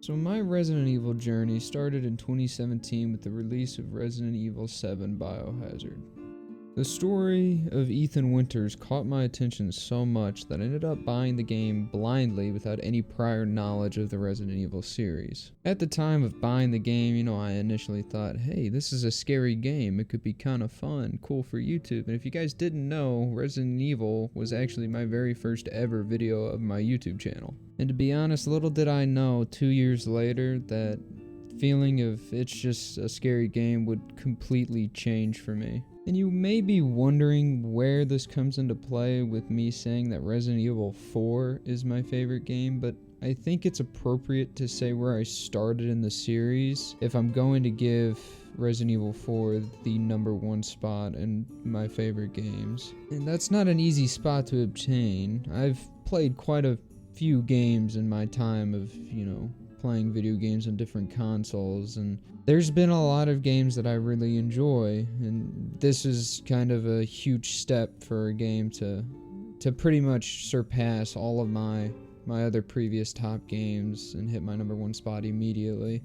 So my Resident Evil journey started in 2017 with the release of Resident Evil 7 Biohazard. The story of Ethan Winters caught my attention so much that I ended up buying the game blindly without any prior knowledge of the Resident Evil series. At the time of buying the game, I initially thought, hey, this is a scary game. It could be kind of fun, cool for YouTube. And if you guys didn't know, Resident Evil was actually my very first ever video of my YouTube channel. And to be honest, little did I know 2 years later that feeling of it's just a scary game would completely change for me. And you may be wondering where this comes into play with me saying that Resident Evil 4 is my favorite game, but I think it's appropriate to say where I started in the series if I'm going to give Resident Evil 4 the #1 spot in my favorite games. And that's not an easy spot to obtain. I've played quite a few games in my time of, playing video games on different consoles, and there's been a lot of games that I really enjoy, and this is kind of a huge step for a game to pretty much surpass all of my other previous top games and hit my #1 spot immediately.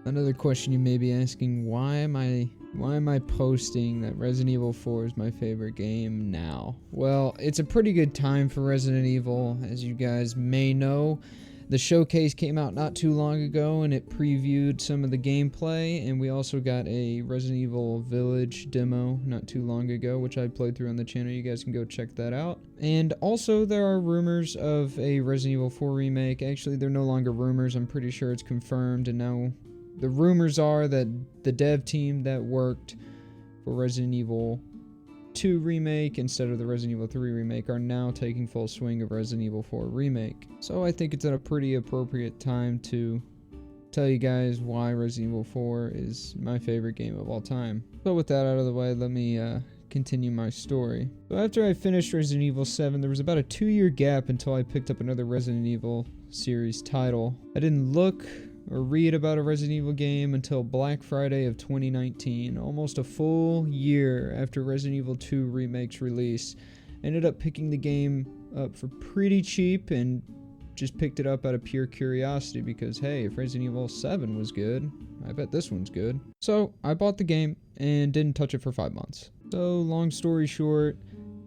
Another question you may be asking, why am I posting that Resident Evil 4 is my favorite game now? Well, it's a pretty good time for Resident Evil, as you guys may know. The showcase came out not too long ago, and it previewed some of the gameplay, and we also got a Resident Evil Village demo not too long ago, which I played through on the channel. You guys can go check that out. And also, there are rumors of a Resident Evil 4 remake. Actually, they're no longer rumors. I'm pretty sure it's confirmed, and now the rumors are that the dev team that worked for Resident Evil 2 remake instead of the Resident Evil 3 remake are now taking full swing of Resident Evil 4 remake. So I think it's at a pretty appropriate time to tell you guys why Resident Evil 4 is my favorite game of all time. So with that out of the way, let me continue my story. So after I finished Resident Evil 7, there was about a 2-year gap until I picked up another Resident Evil series title. I didn't look or read about a Resident Evil game until Black Friday of 2019, almost a full year after Resident Evil 2 Remake's release. I ended up picking the game up for pretty cheap and just picked it up out of pure curiosity because, hey, if Resident Evil 7 was good, I bet this one's good. So I bought the game and didn't touch it for 5 months. So long story short,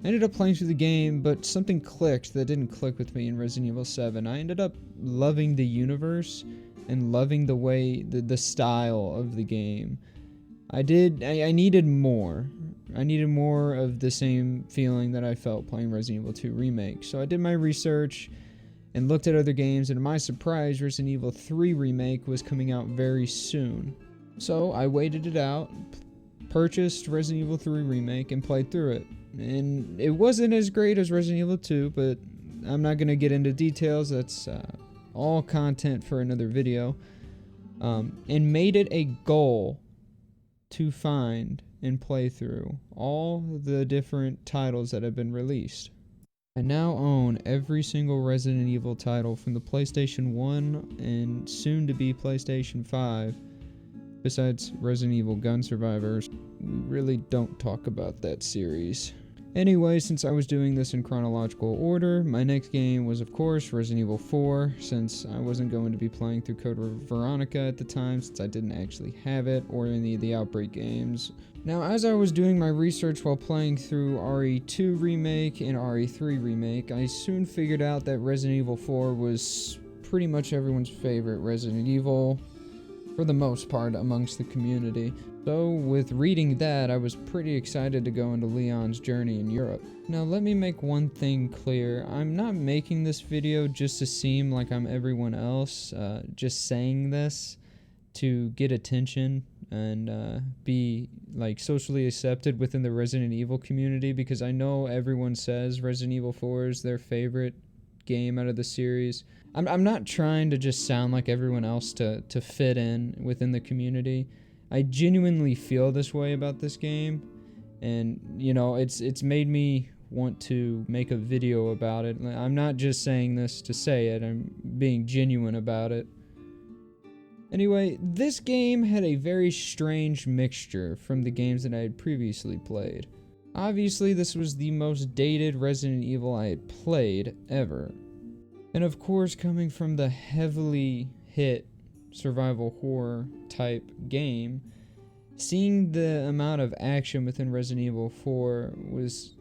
I ended up playing through the game, but something clicked that didn't click with me in Resident Evil 7. I ended up loving the universe and loving the way, the style of the game. I needed more. I needed more of the same feeling that I felt playing Resident Evil 2 Remake. So I did my research and looked at other games, and to my surprise, Resident Evil 3 Remake was coming out very soon. So I waited it out, purchased Resident Evil 3 Remake, and played through it. And it wasn't as great as Resident Evil 2, but I'm not going to get into details. That's all content for another video, and made it a goal to find and play through all the different titles that have been released. I now own every single Resident Evil title from the PlayStation 1 and soon to be PlayStation 5, besides Resident Evil Gun Survivors. We really don't talk about that series. Anyway, since I was doing this in chronological order, my next game was, of course, Resident Evil 4, since I wasn't going to be playing through Code Veronica at the time, since I didn't actually have it, or any of the Outbreak games. Now, as I was doing my research while playing through RE2 Remake and RE3 Remake, I soon figured out that Resident Evil 4 was pretty much everyone's favorite Resident Evil, for the most part, amongst the community. So, with reading that, I was pretty excited to go into Leon's journey in Europe. Now, let me make one thing clear. I'm not making this video just to seem like I'm everyone else, just saying this to get attention and be, socially accepted within the Resident Evil community, because I know everyone says Resident Evil 4 is their favorite game out of the series. I'm not trying to just sound like everyone else to fit in within the community. I genuinely feel this way about this game, and it's made me want to make a video about it. I'm not just saying this to say it, I'm being genuine about it. Anyway, this game had a very strange mixture from the games that I had previously played. Obviously, this was the most dated Resident Evil I had played ever. And of course, coming from the heavily hit survival horror type game, seeing the amount of action within Resident Evil 4 was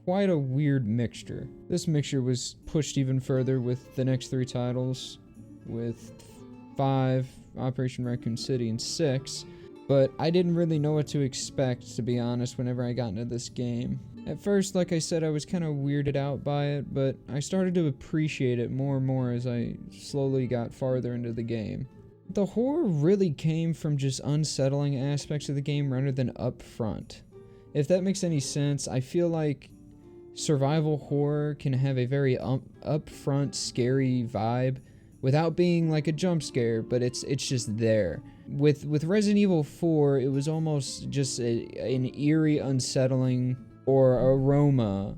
quite a weird mixture. This mixture was pushed even further with the next 3 titles, with 5, Operation Raccoon City, and 6, but I didn't really know what to expect, to be honest, whenever I got into this game. At first, like I said, I was kind of weirded out by it, but I started to appreciate it more and more as I slowly got farther into the game. The horror really came from just unsettling aspects of the game rather than upfront. If that makes any sense, I feel like survival horror can have a very upfront, scary vibe without being like a jump scare, but it's just there. With Resident Evil 4, it was almost just an eerie, unsettling or aroma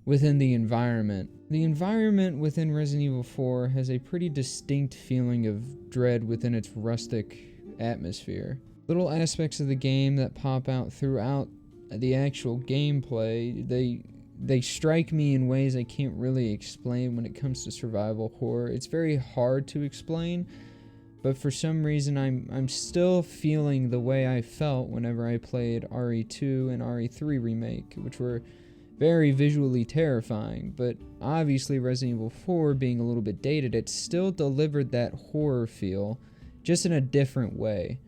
within the environment. The environment within Resident Evil 4 has a pretty distinct feeling of dread within its rustic atmosphere. Little aspects of the game that pop out throughout the actual gameplay, they strike me in ways I can't really explain when it comes to survival horror. It's very hard to explain, but for some reason I'm still feeling the way I felt whenever I played RE2 and RE3 Remake, which were very visually terrifying, but obviously Resident Evil 4 being a little bit dated, it still delivered that horror feel, just in a different way.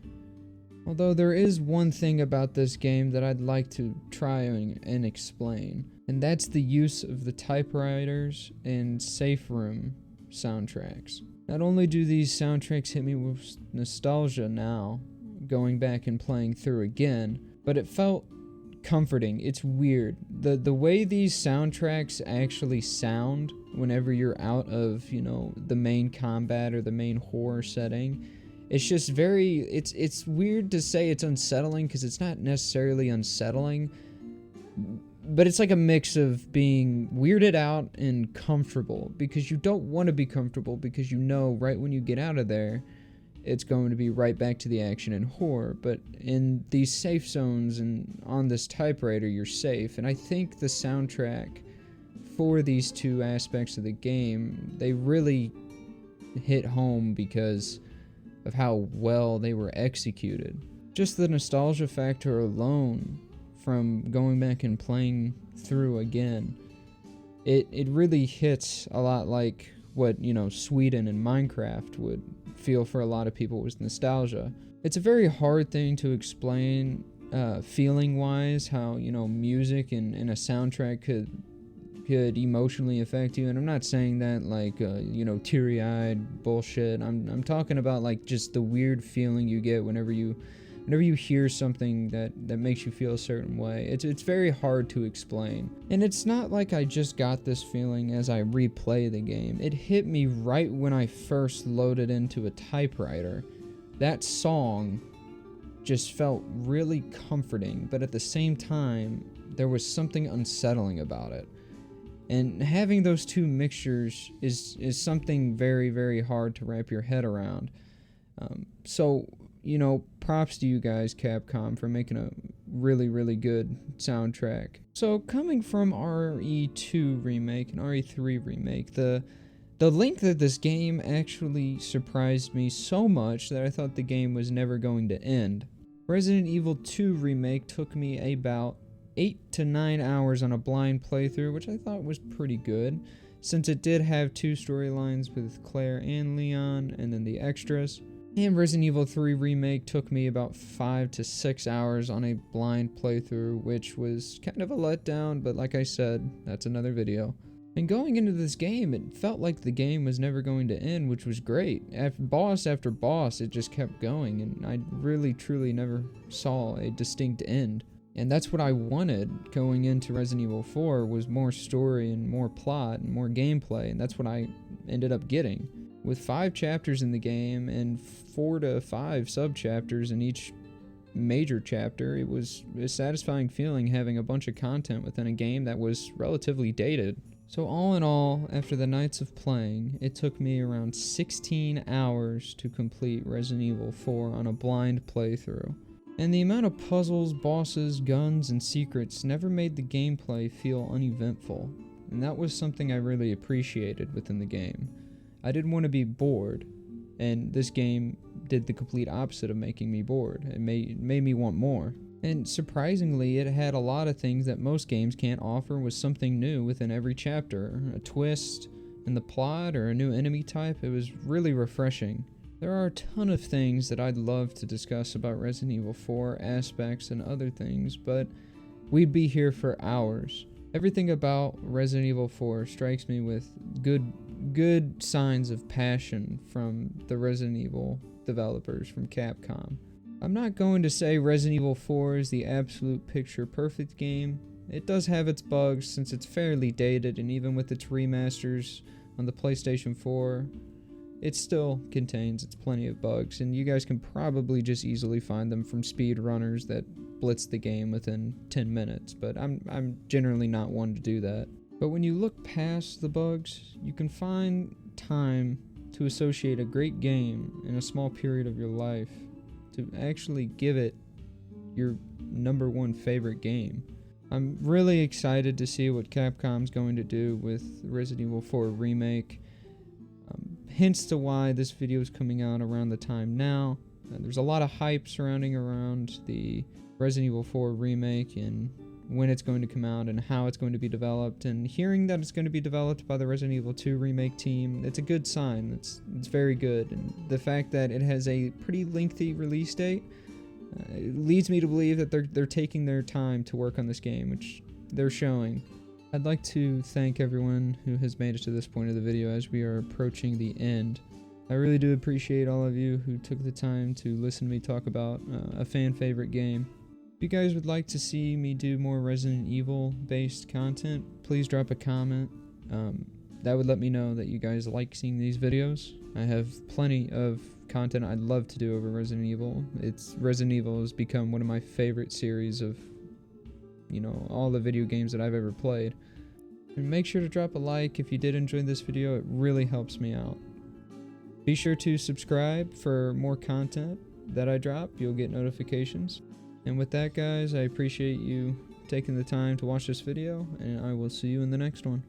Although there is one thing about this game that I'd like to try and explain, and that's the use of the typewriters and safe room soundtracks. Not only do these soundtracks hit me with nostalgia now, going back and playing through again, but it felt comforting. It's weird. The way these soundtracks actually sound whenever you're out of, the main combat or the main horror setting, it's just very, it's weird to say it's unsettling because it's not necessarily unsettling, but it's like a mix of being weirded out and comfortable, because you don't want to be comfortable, because right when you get out of there, it's going to be right back to the action and horror. But in these safe zones and on this typewriter, you're safe. And I think the soundtrack for these two aspects of the game, they really hit home because of how well they were executed. Just the nostalgia factor alone from going back and playing through again, it really hits a lot like what, Sweden and Minecraft would feel for a lot of people with nostalgia. It's a very hard thing to explain feeling-wise, how, music and a soundtrack could emotionally affect you. And I'm not saying that like, teary-eyed bullshit. I'm talking about like just the weird feeling you get whenever you hear something that makes you feel a certain way. It's very hard to explain. And it's not like I just got this feeling as I replay the game. It hit me right when I first loaded into a typewriter. That song just felt really comforting, but at the same time, there was something unsettling about it. And having those two mixtures is something very, very hard to wrap your head around. So, props to you guys, Capcom, for making a really, really good soundtrack. So, coming from RE2 Remake and RE3 Remake, the length of this game actually surprised me so much that I thought the game was never going to end. Resident Evil 2 Remake took me about 8 to 9 hours on a blind playthrough, which I thought was pretty good, since it did have 2 storylines with Claire and Leon, and then the extras. And Resident Evil 3 Remake took me about 5 to 6 hours on a blind playthrough, which was kind of a letdown, but like I said, that's another video. And going into this game, it felt like the game was never going to end, which was great. Boss after boss, it just kept going, and I really truly never saw a distinct end. And that's what I wanted going into Resident Evil 4, was more story and more plot and more gameplay, and that's what I ended up getting. With 5 chapters in the game and 4 to 5 sub-chapters in each major chapter, it was a satisfying feeling having a bunch of content within a game that was relatively dated. So all in all, after the nights of playing, it took me around 16 hours to complete Resident Evil 4 on a blind playthrough. And the amount of puzzles, bosses, guns, and secrets never made the gameplay feel uneventful, and that was something I really appreciated within the game. I didn't want to be bored, And this game did the complete opposite of making me bored. It made me want more. And surprisingly, it had a lot of things that most games can't offer, with something new within every chapter. A twist in the plot or a new enemy type. It was really refreshing. There are a ton of things that I'd love to discuss about Resident Evil 4 aspects and other things, but we'd be here for hours. Everything about Resident Evil 4 strikes me with good signs of passion from the Resident Evil developers from Capcom. I'm not going to say Resident Evil 4 is the absolute picture-perfect game. It does have its bugs since it's fairly dated, and even with its remasters on the PlayStation 4, it still contains its plenty of bugs, and you guys can probably just easily find them from speedrunners that blitz the game within 10 minutes, but I'm generally not one to do that. But when you look past the bugs, you can find time to associate a great game in a small period of your life to actually give it your #1 favorite game. I'm really excited to see what Capcom's going to do with Resident Evil 4 Remake. Hence to why this video is coming out around the time now. There's a lot of hype surrounding around the Resident Evil 4 Remake and when it's going to come out and how it's going to be developed, and hearing that it's going to be developed by the Resident Evil 2 Remake team, it's a good sign. It's very good, and the fact that it has a pretty lengthy release date it leads me to believe that they're taking their time to work on this game, which they're showing. I'd like to thank everyone who has made it to this point of the video as we are approaching the end. I really do appreciate all of you who took the time to listen to me talk about a fan favorite game. If you guys would like to see me do more Resident Evil based content, please drop a comment. That would let me know that you guys like seeing these videos. I have plenty of content I'd love to do over Resident Evil. Resident Evil has become one of my favorite series of all the video games that I've ever played. And make sure to drop a like if you did enjoy this video. It really helps me out. Be sure to subscribe for more content that I drop. You'll get notifications. And with that, guys, I appreciate you taking the time to watch this video, and I will see you in the next one.